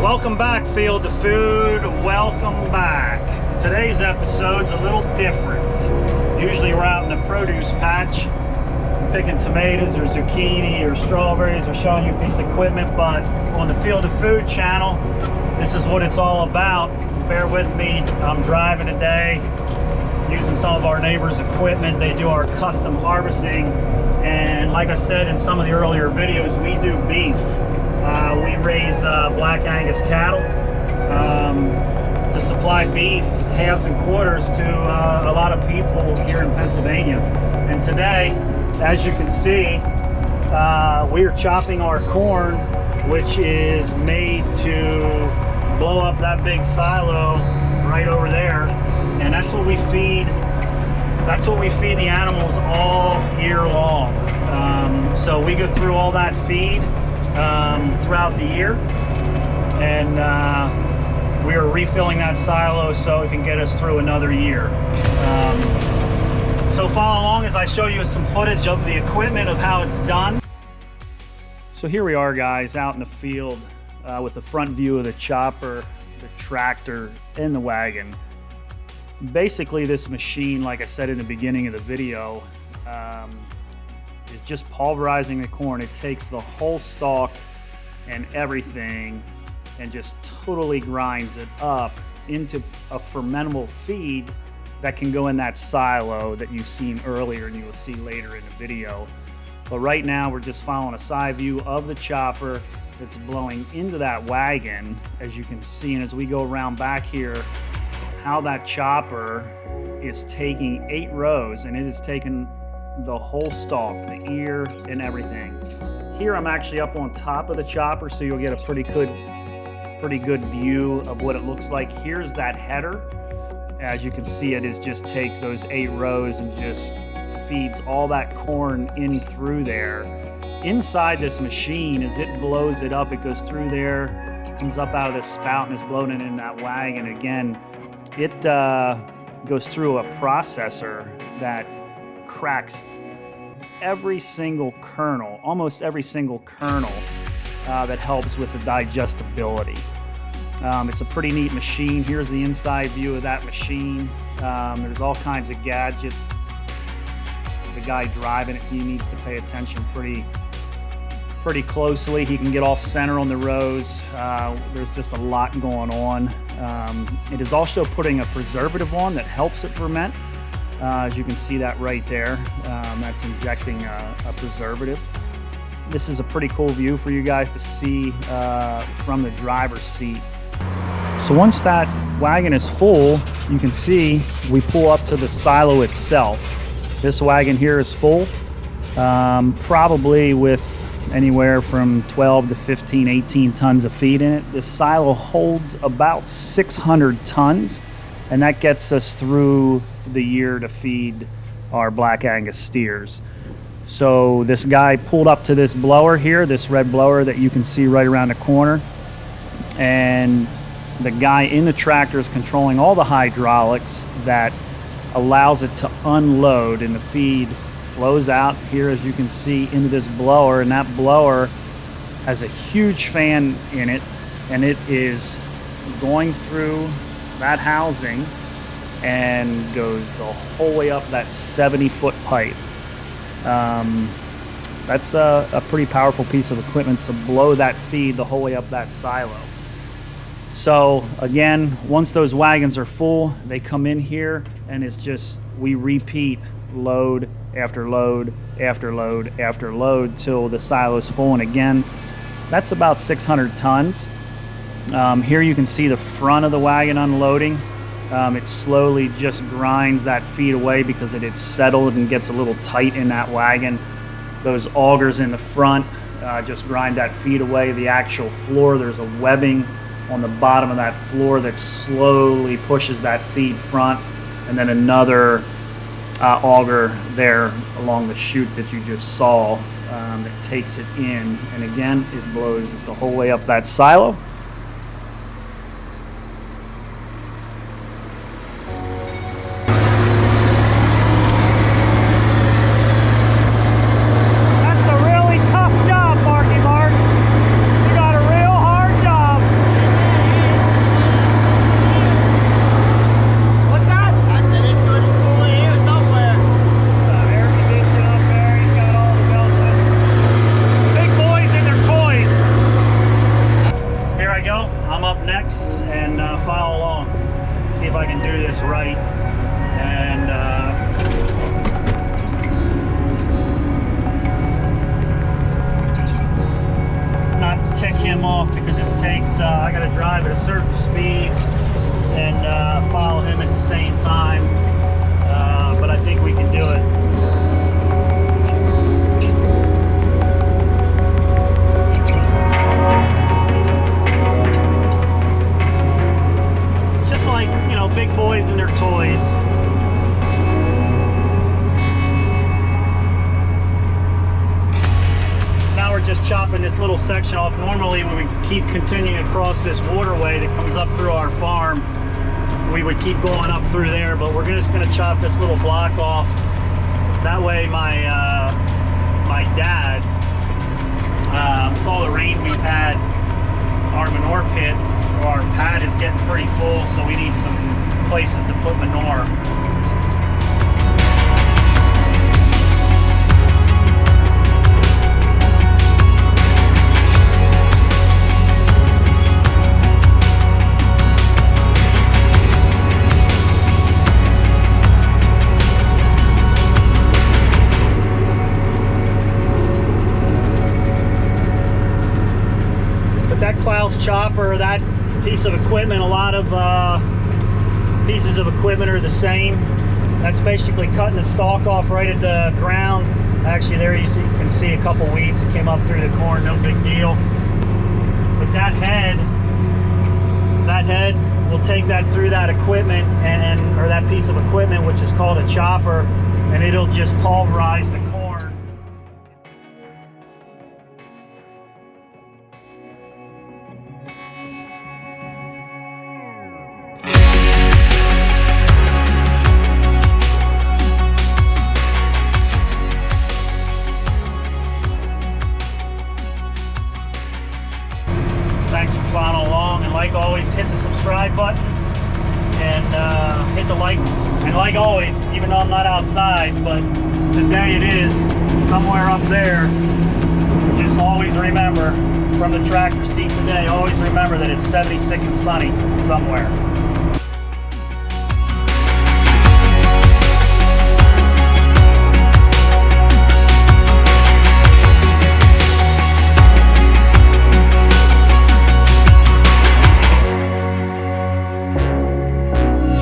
Welcome back, Field to Food. Welcome back. Today's episode's a little different. Usually we're out in the produce patch picking tomatoes or zucchini or strawberries or showing you a piece of equipment, but on the Field to Food channel, this is what it's all about. Bear with me. I'm driving today using some of our neighbors' equipment. They do our custom harvesting, and like I said in some of the earlier videos, we do beef. We raise Black Angus cattle to supply beef, halves and quarters to a lot of people here in Pennsylvania. And today, as you can see, we are chopping our corn, which is made to blow up that big silo right over there. And that's what we feed. That's what we feed the animals all year long. So we go through all that feed throughout the year, and we are refilling that silo so it can get us through another year. So follow along as I show you some footage of the equipment, of how it's done. So here we are, guys, out in the field with the front view of the chopper, the tractor, and the wagon. Basically, this machine, like I said in the beginning of the video, is just pulverizing the corn. It takes the whole stalk and everything and just totally grinds it up into a fermentable feed that can go in that silo that you've seen earlier and you will see later in the video. But right now we're just following a side view of the chopper that's blowing into that wagon, as you can see, and as we go around back here, how that chopper is taking 8 rows, and it is taking the whole stalk, the ear, and everything. Here I'm actually up on top of the chopper, so you'll get a pretty good view of what it looks like. Here's that header. As you can see, it just takes those 8 rows and just feeds all that corn in through there. Inside this machine, as it blows it up, it goes through there, comes up out of this spout, and is blown in that wagon. Again, it goes through a processor that cracks every single kernel, almost every single kernel, that helps with the digestibility. It's a pretty neat machine. Here's the inside view of that machine. There's all kinds of gadgets. The guy driving it, he needs to pay attention pretty closely. He can get off center on the rows. There's just a lot going on. It is also putting a preservative on that helps it ferment. As you can see that right there, that's injecting a preservative. This is a pretty cool view for you guys to see from the driver's seat. So once that wagon is full, you can see we pull up to the silo itself. This wagon here is full, probably with anywhere from 12 to 15, 18 tons of feed in it. This silo holds about 600 tons, and that gets us through the year to feed our Black Angus steers. So this guy pulled up to this blower here, this red blower that you can see right around the corner, and the guy in the tractor is controlling all the hydraulics that allows it to unload, and the feed flows out here, as you can see, into this blower, and that blower has a huge fan in it, and it is going through that housing and goes the whole way up that 70-foot pipe. That's a pretty powerful piece of equipment to blow that feed the whole way up that silo. So again, once those wagons are full, they come in here, and it's just, we repeat load after load after load after load till the silo's full. And again, that's about 600 tons. Here you can see the front of the wagon unloading. It slowly just grinds that feed away because it had settled and gets a little tight in that wagon. Those augers in the front just grind that feed away. The actual floor, there's a webbing on the bottom of that floor that slowly pushes that feed front, and then another auger there along the chute that you just saw that takes it in, and again it blows the whole way up that silo. Follow along, see if I can do this right, and not tick him off because this takes, I got to drive at a certain speed and follow him at the same time, but I think we can do it. Big boys and their toys. Now we're just chopping this little section off. Normally when we keep continuing across this waterway that comes up through our farm, we would keep going up through there, but we're just going to chop this little block off. That way my dad, with all the rain we've had, our manure pit, or our pad is getting pretty full, so we need some places to put manure. But that Klaus chopper, that piece of equipment, a lot of pieces of equipment are the same. That's basically cutting the stalk off right at the ground. Actually, there you can see a couple weeds that came up through the corn, no big deal. But that head will take that through that equipment or that piece of equipment, which is called a chopper, and it'll just pulverize the corn. Thanks for following along, and like always, hit the subscribe button and hit the like. And like always, even though I'm not outside, but today it is somewhere up there, just always remember, from the tractor seat today, always remember that it's 76 and sunny somewhere.